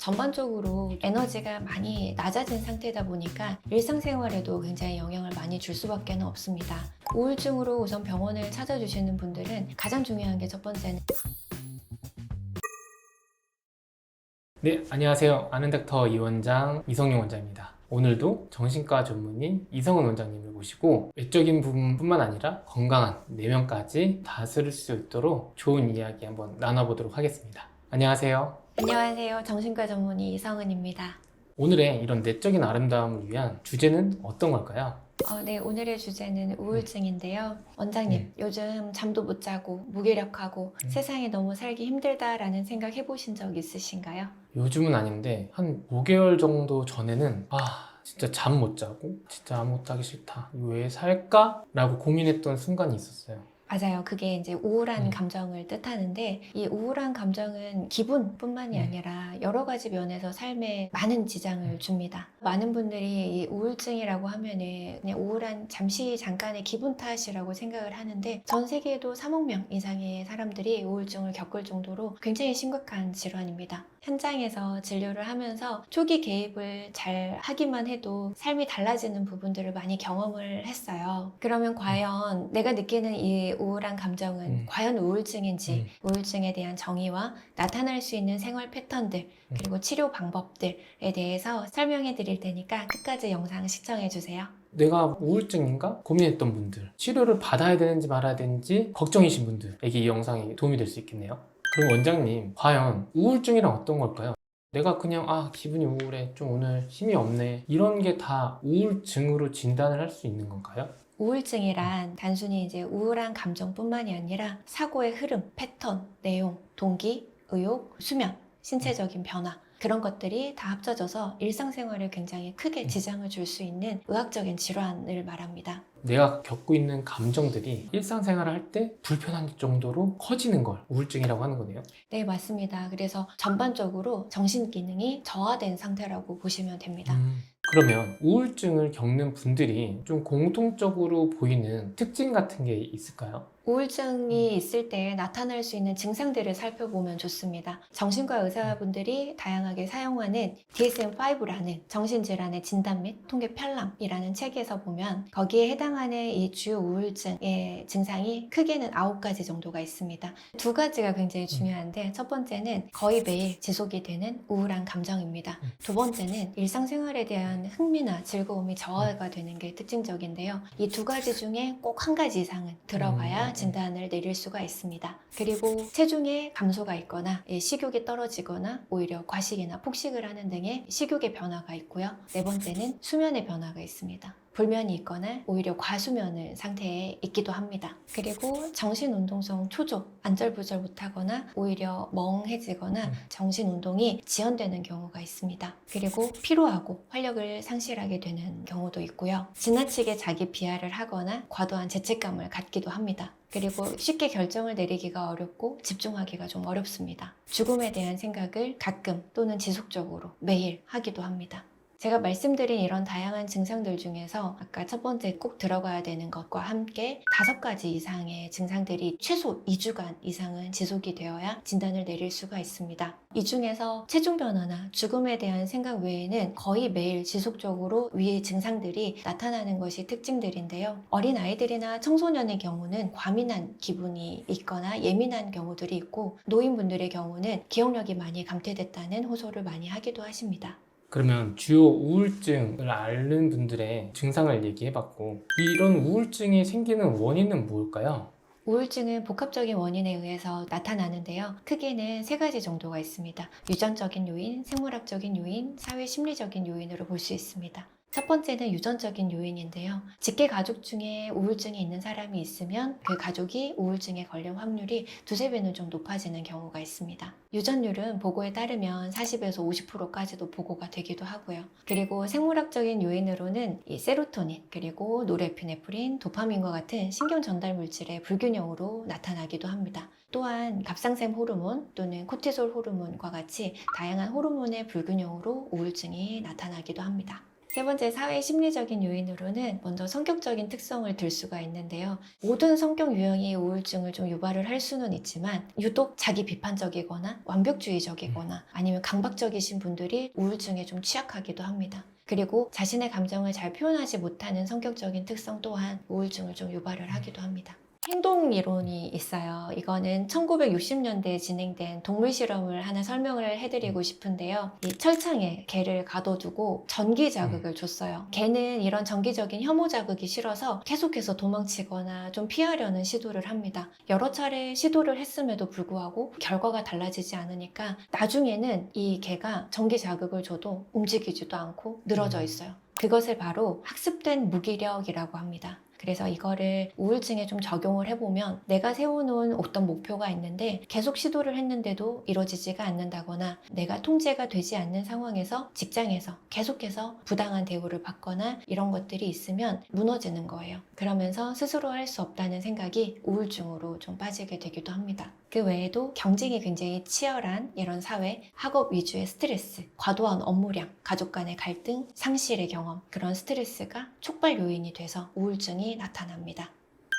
전반적으로 에너지가 많이 낮아진 상태다 보니까 일상생활에도 굉장히 영향을 많이 줄 수밖에 없습니다. 우울증으로 우선 병원을 찾아주시는 분들은 가장 중요한 게 첫 번째는 네, 안녕하세요. 아는 닥터 이원장 이성용 원장입니다. 오늘도 정신과 전문의 이성은 원장님을 모시고 외적인 부분뿐만 아니라 건강한 내면까지 다스릴 수 있도록 좋은 이야기 한번 나눠보도록 하겠습니다. 안녕하세요. 안녕하세요. 정신과 전문의 이성은입니다. 오늘의 이런 내적인 아름다움을 위한 주제는 어떤 걸까요? 네, 오늘의 주제는 우울증인데요. 원장님, 요즘 잠도 못 자고 무기력하고 세상에 너무 살기 힘들다라는 생각 해보신 적 있으신가요? 요즘은 아닌데 한 5개월 정도 전에는 진짜 잠 못 자고 진짜 아무것도 하기 싫다. 왜 살까? 라고 고민했던 순간이 있었어요. 맞아요. 그게 이제 우울한 감정을 뜻하는데 이 우울한 감정은 기분뿐만이 아니라 여러 가지 면에서 삶에 많은 지장을 줍니다. 많은 분들이 이 우울증이라고 하면은 그냥 우울한 잠깐의 기분 탓이라고 생각을 하는데 전 세계에도 3억 명 이상의 사람들이 우울증을 겪을 정도로 굉장히 심각한 질환입니다. 현장에서 진료를 하면서 초기 개입을 잘 하기만 해도 삶이 달라지는 부분들을 많이 경험을 했어요. 그러면 과연 내가 느끼는 이 우울한 감정은 과연 우울증인지, 우울증에 대한 정의와 나타날 수 있는 생활 패턴들, 그리고 치료 방법들에 대해서 설명해 드릴 테니까 끝까지 영상 시청해 주세요. 내가 우울증인가 고민했던 분들, 치료를 받아야 되는지 말아야 되는지 걱정이신 분들에게 이 영상이 도움이 될 수 있겠네요. 그럼 원장님, 과연 우울증이란 어떤 걸까요? 내가 그냥 기분이 우울해, 좀 오늘 힘이 없네, 이런 게 다 우울증으로 진단을 할 수 있는 건가요? 우울증이란 단순히 이제 우울한 감정뿐만이 아니라 사고의 흐름, 패턴, 내용, 동기, 의욕, 수면, 신체적인 변화 그런 것들이 다 합쳐져서 일상생활에 굉장히 크게 지장을 줄 수 있는 의학적인 질환을 말합니다. 내가 겪고 있는 감정들이 일상생활을 할 때 불편한 정도로 커지는 걸 우울증이라고 하는 거네요. 네, 맞습니다. 그래서 전반적으로 정신기능이 저하된 상태라고 보시면 됩니다. 그러면 우울증을 겪는 분들이 좀 공통적으로 보이는 특징 같은 게 있을까요? 우울증이 있을 때 나타날 수 있는 증상들을 살펴보면 좋습니다. 정신과 의사분들이 다양하게 사용하는 DSM-5라는 정신질환의 진단 및 통계 편람이라는 책에서 보면 거기에 해당하는 이 주요 우울증의 증상이 크게는 9가지 정도가 있습니다. 2가지가 굉장히 중요한데 첫 번째는 거의 매일 지속이 되는 우울한 감정입니다. 두 번째는 일상생활에 대한 흥미나 즐거움이 저하가 되는 게 특징적인데요. 이 2가지 중에 꼭 한 가지 이상은 들어가야 진단을 내릴 수가 있습니다. 그리고 체중의 감소가 있거나 식욕이 떨어지거나 오히려 과식이나 폭식을 하는 등의 식욕의 변화가 있고요. 네 번째는 수면의 변화가 있습니다. 불면이 있거나 오히려 과수면 상태에 있기도 합니다. 그리고 정신운동성 초조, 안절부절 못하거나 오히려 멍해지거나 정신운동이 지연되는 경우가 있습니다. 그리고 피로하고 활력을 상실하게 되는 경우도 있고요. 지나치게 자기 비하를 하거나 과도한 죄책감을 갖기도 합니다. 그리고 쉽게 결정을 내리기가 어렵고 집중하기가 좀 어렵습니다. 죽음에 대한 생각을 가끔 또는 지속적으로 매일 하기도 합니다. 제가 말씀드린 이런 다양한 증상들 중에서 아까 첫 번째 꼭 들어가야 되는 것과 함께 5가지 이상의 증상들이 최소 2주간 이상은 지속이 되어야 진단을 내릴 수가 있습니다. 이 중에서 체중 변화나 죽음에 대한 생각 외에는 거의 매일 지속적으로 위 증상들이 나타나는 것이 특징들인데요. 어린 아이들이나 청소년의 경우는 과민한 기분이 있거나 예민한 경우들이 있고 노인분들의 경우는 기억력이 많이 감퇴됐다는 호소를 많이 하기도 하십니다. 그러면 주요 우울증을 앓는 분들의 증상을 얘기해봤고 이런 우울증이 생기는 원인은 뭘까요? 우울증은 복합적인 원인에 의해서 나타나는데요. 크게는 3가지 정도가 있습니다. 유전적인 요인, 생물학적인 요인, 사회심리적인 요인으로 볼 수 있습니다. 첫 번째는 유전적인 요인인데요. 직계 가족 중에 우울증이 있는 사람이 있으면 그 가족이 우울증에 걸릴 확률이 2~3배는 좀 높아지는 경우가 있습니다. 유전율은 보고에 따르면 40에서 50%까지도 보고가 되기도 하고요. 그리고 생물학적인 요인으로는 이 세로토닌, 그리고 노르에피네프린, 도파민과 같은 신경 전달 물질의 불균형으로 나타나기도 합니다. 또한 갑상샘 호르몬 또는 코티솔 호르몬과 같이 다양한 호르몬의 불균형으로 우울증이 나타나기도 합니다. 세 번째 사회 심리적인 요인으로는 먼저 성격적인 특성을 들 수가 있는데요. 모든 성격 유형이 우울증을 좀 유발을 할 수는 있지만 유독 자기 비판적이거나 완벽주의적이거나 아니면 강박적이신 분들이 우울증에 좀 취약하기도 합니다. 그리고 자신의 감정을 잘 표현하지 못하는 성격적인 특성 또한 우울증을 좀 유발을 하기도 합니다. 행동 이론이 있어요. 이거는 1960년대에 진행된 동물 실험을 하나 설명을 해드리고 싶은데요. 이 철창에 개를 가둬두고 전기 자극을 줬어요. 개는 이런 전기적인 혐오 자극이 싫어서 계속해서 도망치거나 좀 피하려는 시도를 합니다. 여러 차례 시도를 했음에도 불구하고 결과가 달라지지 않으니까 나중에는 이 개가 전기 자극을 줘도 움직이지도 않고 늘어져 있어요. 그것을 바로 학습된 무기력이라고 합니다. 그래서 이거를 우울증에 좀 적용을 해보면 내가 세워놓은 어떤 목표가 있는데 계속 시도를 했는데도 이루어지지가 않는다거나 내가 통제가 되지 않는 상황에서 직장에서 계속해서 부당한 대우를 받거나 이런 것들이 있으면 무너지는 거예요. 그러면서 스스로 할 수 없다는 생각이 우울증으로 좀 빠지게 되기도 합니다. 그 외에도 경쟁이 굉장히 치열한 이런 사회, 학업 위주의 스트레스, 과도한 업무량, 가족 간의 갈등, 상실의 경험, 그런 스트레스가 촉발 요인이 돼서 우울증이 나타납니다.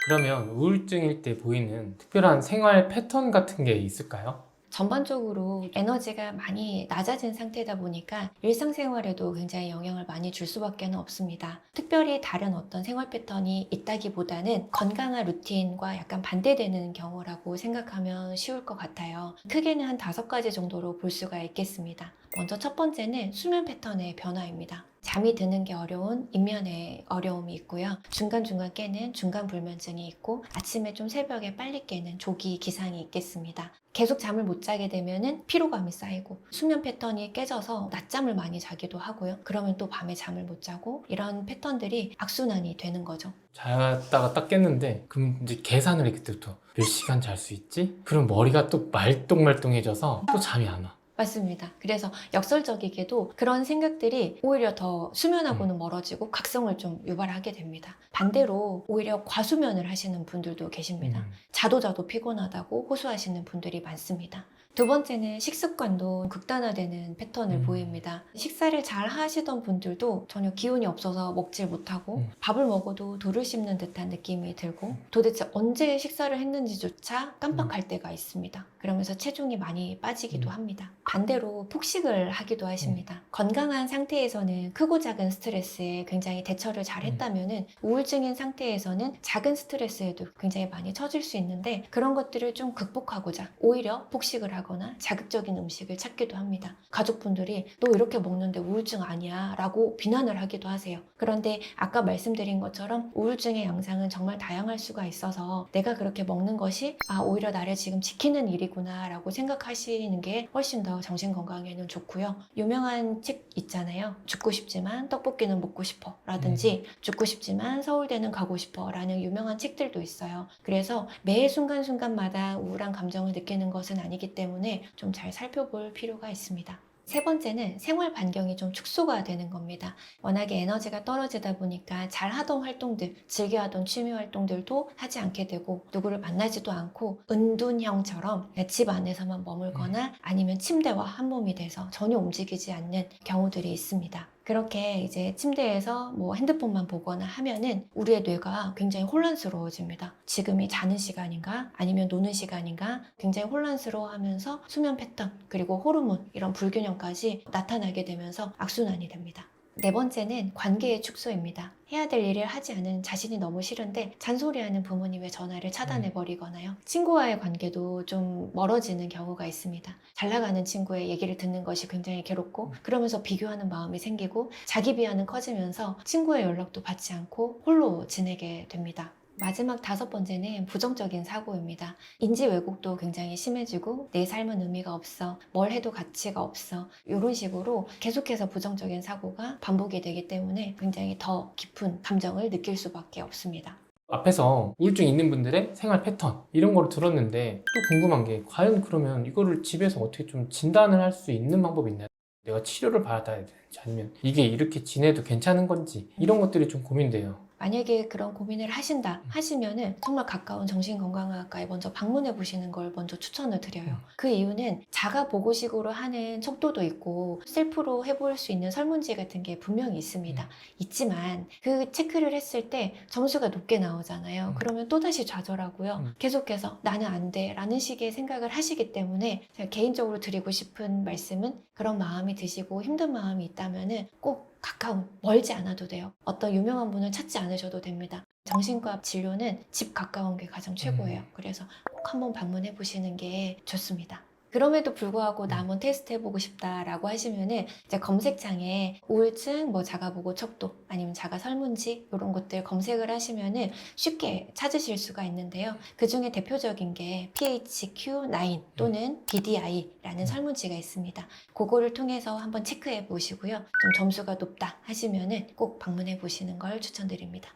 그러면 우울증일 때 보이는 특별한 생활 패턴 같은 게 있을까요? 전반적으로 에너지가 많이 낮아진 상태다 보니까 일상생활에도 굉장히 영향을 많이 줄 수밖에 없습니다. 특별히 다른 어떤 생활 패턴이 있다기보다는 건강한 루틴과 약간 반대되는 경우라고 생각하면 쉬울 것 같아요. 크게는 한 5가지 정도로 볼 수가 있겠습니다. 먼저 첫 번째는 수면 패턴의 변화입니다. 잠이 드는 게 어려운 입면의 어려움이 있고요. 중간중간 깨는 중간불면증이 있고 아침에 좀 새벽에 빨리 깨는 조기 기상이 있겠습니다. 계속 잠을 못 자게 되면은 피로감이 쌓이고 수면 패턴이 깨져서 낮잠을 많이 자기도 하고요. 그러면 또 밤에 잠을 못 자고 이런 패턴들이 악순환이 되는 거죠. 자다가 딱 깼는데 그럼 이제 계산을 했을 때부터 몇 시간 잘 수 있지? 그럼 머리가 또 말똥말똥해져서 또 잠이 안 와. 맞습니다. 그래서 역설적이게도 그런 생각들이 오히려 더 수면하고는 멀어지고 각성을 좀 유발하게 됩니다. 반대로 오히려 과수면을 하시는 분들도 계십니다. 자도 피곤하다고 호소하시는 분들이 많습니다. 두 번째는 식습관도 극단화되는 패턴을 보입니다. 식사를 잘 하시던 분들도 전혀 기운이 없어서 먹질 못하고 밥을 먹어도 돌을 씹는 듯한 느낌이 들고 도대체 언제 식사를 했는지조차 깜빡할 때가 있습니다. 그러면서 체중이 많이 빠지기도 합니다. 반대로 폭식을 하기도 하십니다. 건강한 상태에서는 크고 작은 스트레스에 굉장히 대처를 잘 했다면은 우울증인 상태에서는 작은 스트레스에도 굉장히 많이 처질 수 있는데 그런 것들을 좀 극복하고자 오히려 폭식을 하거나 자극적인 음식을 찾기도 합니다. 가족분들이 너 이렇게 먹는데 우울증 아니야 라고 비난을 하기도 하세요. 그런데 아까 말씀드린 것처럼 우울증의 양상은 정말 다양할 수가 있어서 내가 그렇게 먹는 것이 오히려 나를 지금 지키는 일이구나 라고 생각하시는 게 훨씬 더 정신건강에는 좋고요. 유명한 책 있잖아요. 죽고 싶지만 떡볶이는 먹고 싶어 라든지 죽고 싶지만 서울대는 가고 싶어 라는 유명한 책들도 있어요. 그래서 매 순간순간마다 우울한 감정을 느끼는 것은 아니기 때문에 좀 잘 살펴볼 필요가 있습니다. 세 번째는 생활 반경이 좀 축소가 되는 겁니다. 워낙에 에너지가 떨어지다 보니까 잘 하던 활동들, 즐겨하던 취미 활동들도 하지 않게 되고 누구를 만나지도 않고 은둔형처럼 집 안에서만 머물거나 아니면 침대와 한 몸이 돼서 전혀 움직이지 않는 경우들이 있습니다. 그렇게 이제 침대에서 뭐 핸드폰만 보거나 하면은 우리의 뇌가 굉장히 혼란스러워집니다. 지금이 자는 시간인가 아니면 노는 시간인가 굉장히 혼란스러워하면서 수면 패턴 그리고 호르몬 이런 불균형까지 나타나게 되면서 악순환이 됩니다. 네 번째는 관계의 축소입니다. 해야 될 일을 하지 않은 자신이 너무 싫은데 잔소리하는 부모님의 전화를 차단해버리거나요. 친구와의 관계도 좀 멀어지는 경우가 있습니다. 잘 나가는 친구의 얘기를 듣는 것이 굉장히 괴롭고 그러면서 비교하는 마음이 생기고 자기 비하는 커지면서 친구의 연락도 받지 않고 홀로 지내게 됩니다. 마지막 5번째는 부정적인 사고입니다. 인지 왜곡도 굉장히 심해지고 내 삶은 의미가 없어, 뭘 해도 가치가 없어 이런 식으로 계속해서 부정적인 사고가 반복이 되기 때문에 굉장히 더 깊은 감정을 느낄 수밖에 없습니다. 앞에서 우울증 있는 분들의 생활 패턴 이런 거를 들었는데 또 궁금한 게 과연 그러면 이거를 집에서 어떻게 좀 진단을 할 수 있는 방법이 있나요? 내가 치료를 받아야 되는지 아니면 이게 이렇게 지내도 괜찮은 건지 이런 것들이 좀 고민돼요. 만약에 그런 고민을 하신다 하시면은 정말 가까운 정신건강의학과에 먼저 방문해 보시는 걸 먼저 추천을 드려요. 그 이유는 자가 보고식으로 하는 척도도 있고 셀프로 해볼 수 있는 설문지 같은 게 분명히 있습니다. 있지만 그 체크를 했을 때 점수가 높게 나오잖아요. 그러면 또다시 좌절하고요. 계속해서 나는 안 돼 라는 식의 생각을 하시기 때문에 제가 개인적으로 드리고 싶은 말씀은 그런 마음이 드시고 힘든 마음이 있다면은 꼭 가까운, 멀지 않아도 돼요. 어떤 유명한 분을 찾지 않으셔도 됩니다. 정신과 진료는 집 가까운 게 가장 최고예요. 그래서 꼭 한번 방문해 보시는 게 좋습니다. 그럼에도 불구하고 나 한번 테스트 해보고 싶다라고 하시면은 이제 검색창에 우울증, 뭐 자가보고 척도, 아니면 자가 설문지 이런 것들 검색을 하시면은 쉽게 찾으실 수가 있는데요. 그 중에 대표적인 게 PHQ-9 또는 BDI라는 설문지가 있습니다. 그거를 통해서 한번 체크해 보시고요. 좀 점수가 높다 하시면은 꼭 방문해 보시는 걸 추천드립니다.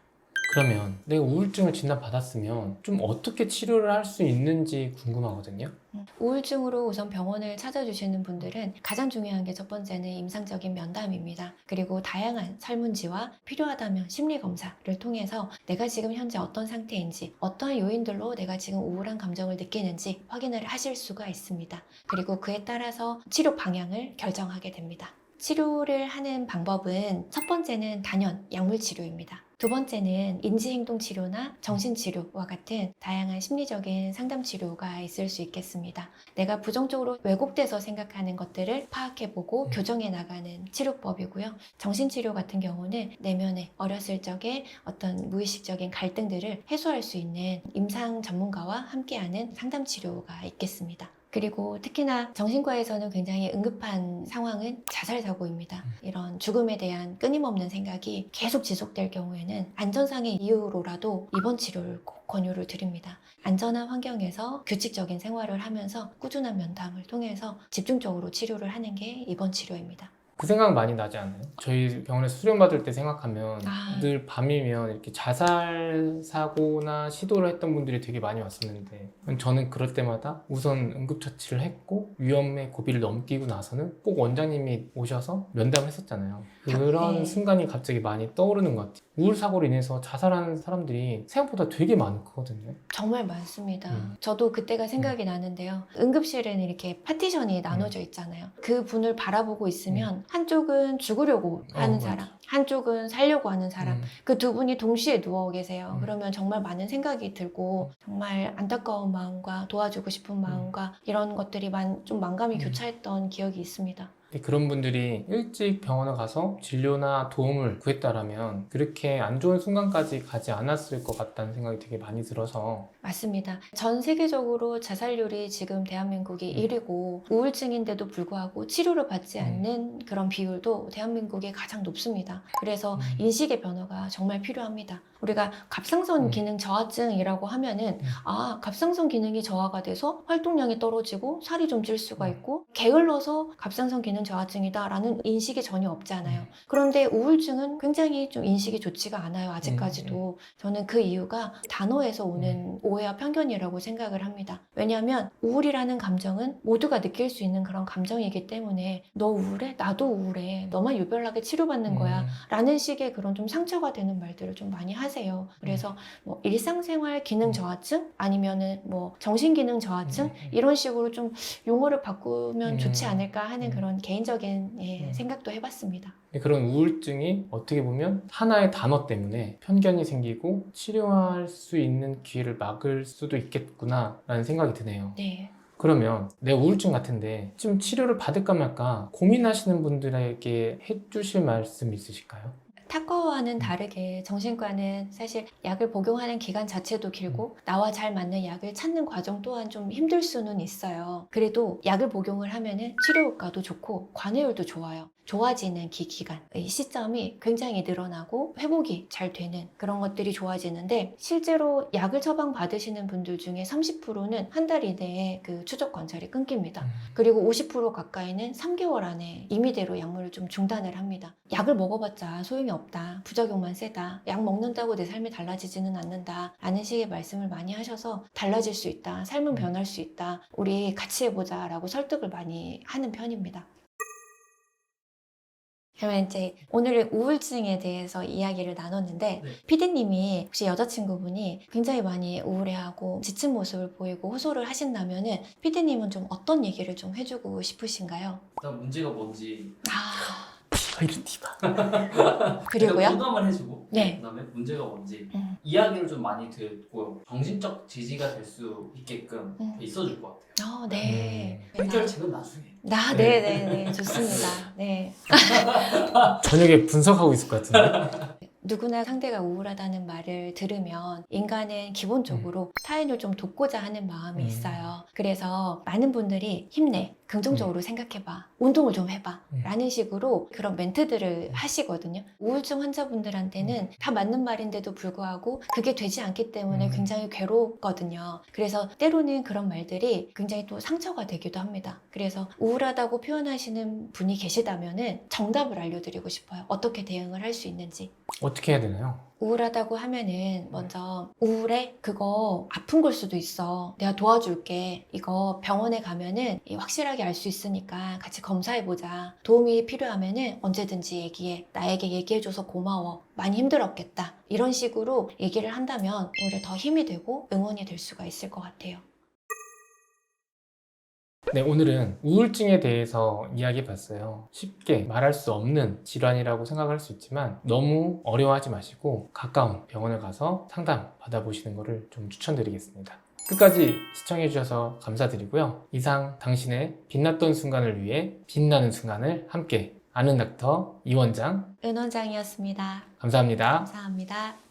그러면 내가 우울증을 진단받았으면 좀 어떻게 치료를 할 수 있는지 궁금하거든요. 우울증으로 우선 병원을 찾아주시는 분들은 가장 중요한 게 첫 번째는 임상적인 면담입니다. 그리고 다양한 설문지와 필요하다면 심리검사를 통해서 내가 지금 현재 어떤 상태인지, 어떠한 요인들로 내가 지금 우울한 감정을 느끼는지 확인을 하실 수가 있습니다. 그리고 그에 따라서 치료 방향을 결정하게 됩니다. 치료를 하는 방법은 첫 번째는 단연 약물 치료입니다. 두 번째는 인지행동 치료나 정신치료와 같은 다양한 심리적인 상담 치료가 있을 수 있겠습니다. 내가 부정적으로 왜곡돼서 생각하는 것들을 파악해보고 교정해 나가는 치료법이고요. 정신치료 같은 경우는 내면에 어렸을 적에 어떤 무의식적인 갈등들을 해소할 수 있는 임상 전문가와 함께하는 상담 치료가 있겠습니다. 그리고 특히나 정신과에서는 굉장히 응급한 상황은 자살 사고입니다. 이런 죽음에 대한 끊임없는 생각이 계속 지속될 경우에는 안전상의 이유로라도 입원 치료를 꼭 권유를 드립니다. 안전한 환경에서 규칙적인 생활을 하면서 꾸준한 면담을 통해서 집중적으로 치료를 하는 게 입원 치료입니다. 그 생각 많이 나지 않아요? 저희 병원에서 수련받을 때 생각하면 늘 밤이면 이렇게 자살 사고나 시도를 했던 분들이 되게 많이 왔었는데 저는 그럴 때마다 우선 응급처치를 했고 위험의 고비를 넘기고 나서는 꼭 원장님이 오셔서 면담을 했었잖아요. 그런 네. 순간이 갑자기 많이 떠오르는 것 같아요. 우울 사고로 인해서 자살하는 사람들이 생각보다 되게 많거든요. 정말 많습니다. 저도 그때가 생각이 나는데요. 응급실은 이렇게 파티션이 나눠져 있잖아요. 그 분을 바라보고 있으면 한쪽은 죽으려고 하는 사람, 한쪽은 살려고 하는 사람, 그 두 분이 동시에 누워 계세요. 그러면 정말 많은 생각이 들고 정말 안타까운 마음과 도와주고 싶은 마음과 이런 것들이 좀 만감이 교차했던 기억이 있습니다. 그런 분들이 일찍 병원에 가서 진료나 도움을 구했다라면 그렇게 안 좋은 순간까지 가지 않았을 것 같다는 생각이 되게 많이 들어서. 맞습니다. 전 세계적으로 자살률이 지금 대한민국이 1위고 우울증인데도 불구하고 치료를 받지 않는 그런 비율도 대한민국이 가장 높습니다. 그래서 인식의 변화가 정말 필요합니다. 우리가 갑상선 기능 저하증이라고 하면은 갑상선 기능이 저하가 돼서 활동량이 떨어지고 살이 좀 찔 수가 있고 게을러서 갑상선 기능 저하증이다 라는 인식이 전혀 없잖아요. 그런데 우울증은 굉장히 좀 인식이 좋지가 않아요. 아직까지도. 저는 그 이유가 단어에서 오는 오해와 편견이라고 생각을 합니다. 왜냐하면 우울이라는 감정은 모두가 느낄 수 있는 그런 감정이기 때문에 너 우울해? 나도 우울해. 너만 유별나게 치료받는 거야. 라는 식의 그런 좀 상처가 되는 말들을 좀 많이 하세요. 그래서 뭐 일상생활 기능 저하증 아니면은 뭐 정신기능 저하증 이런 식으로 좀 용어를 바꾸면 좋지 않을까 하는 그런 개인적인 생각도 해봤습니다. 그런 우울증이 어떻게 보면 하나의 단어 때문에 편견이 생기고 치료할 수 있는 기회를 막을 수도 있겠구나 라는 생각이 드네요. 네. 그러면 내 우울증 같은데 좀 치료를 받을까 말까 고민하시는 분들에게 해주실 말씀 있으실까요? 타과와는 다르게 정신과는 사실 약을 복용하는 기간 자체도 길고 나와 잘 맞는 약을 찾는 과정 또한 좀 힘들 수는 있어요. 그래도 약을 복용을 하면은 치료 효과도 좋고 관해율도 좋아요. 좋아지는 기간, 이 시점이 굉장히 늘어나고 회복이 잘 되는 그런 것들이 좋아지는데 실제로 약을 처방받으시는 분들 중에 30%는 한 달 이내에 그 추적 관찰이 끊깁니다. 그리고 50% 가까이는 3개월 안에 임의대로 약물을 좀 중단을 합니다. 약을 먹어봤자 소용이 없다. 부작용만 세다. 약 먹는다고 내 삶이 달라지지는 않는다. 라는 식의 말씀을 많이 하셔서 달라질 수 있다. 삶은 변할 수 있다. 우리 같이 해보자 라고 설득을 많이 하는 편입니다. 그러면 이제 오늘 우울증에 대해서 이야기를 나눴는데 네. 피디님이 혹시 여자친구분이 굉장히 많이 우울해하고 지친 모습을 보이고 호소를 하신다면은 피디님은 좀 어떤 얘기를 좀 해주고 싶으신가요? 일단 문제가 뭔지 파이르티바. 그리고요? 일단 공감을 해주고 네. 그다음에 문제가 뭔지 음. 이야기를 좀 많이 듣고 정신적 지지가 될 수 있게끔 음. 있어줄 것 같아요. 네. 해결책은 나중에. 네네네. 좋습니다. 네. 저녁에 분석하고 있을 것 같은데. 누구나 상대가 우울하다는 말을 들으면 인간은 기본적으로 타인을 좀 돕고자 하는 마음이 있어요. 그래서 많은 분들이 힘내, 긍정적으로 생각해봐, 운동을 좀 해봐 라는 식으로 그런 멘트들을 하시거든요. 우울증 환자분들한테는 다 맞는 말인데도 불구하고 그게 되지 않기 때문에 굉장히 괴롭거든요. 그래서 때로는 그런 말들이 굉장히 또 상처가 되기도 합니다. 그래서 우울하다고 표현하시는 분이 계시다면은 정답을 알려드리고 싶어요. 어떻게 대응을 할 수 있는지. 어떻게 해야 되나요? 우울하다고 하면은 먼저 우울해? 그거 아픈 걸 수도 있어. 내가 도와줄게. 이거 병원에 가면은 확실하게 알 수 있으니까 같이 검사해보자. 도움이 필요하면은 언제든지 얘기해. 나에게 얘기해줘서 고마워. 많이 힘들었겠다. 이런 식으로 얘기를 한다면 오히려 더 힘이 되고 응원이 될 수가 있을 것 같아요. 네, 오늘은 우울증에 대해서 이야기해 봤어요. 쉽게 말할 수 없는 질환이라고 생각할 수 있지만 너무 어려워하지 마시고 가까운 병원에 가서 상담 받아보시는 것을 좀 추천드리겠습니다. 끝까지 시청해 주셔서 감사드리고요. 이상 당신의 빛났던 순간을 위해 빛나는 순간을 함께 아는 닥터 이원장 은원장이었습니다. 감사합니다. 감사합니다.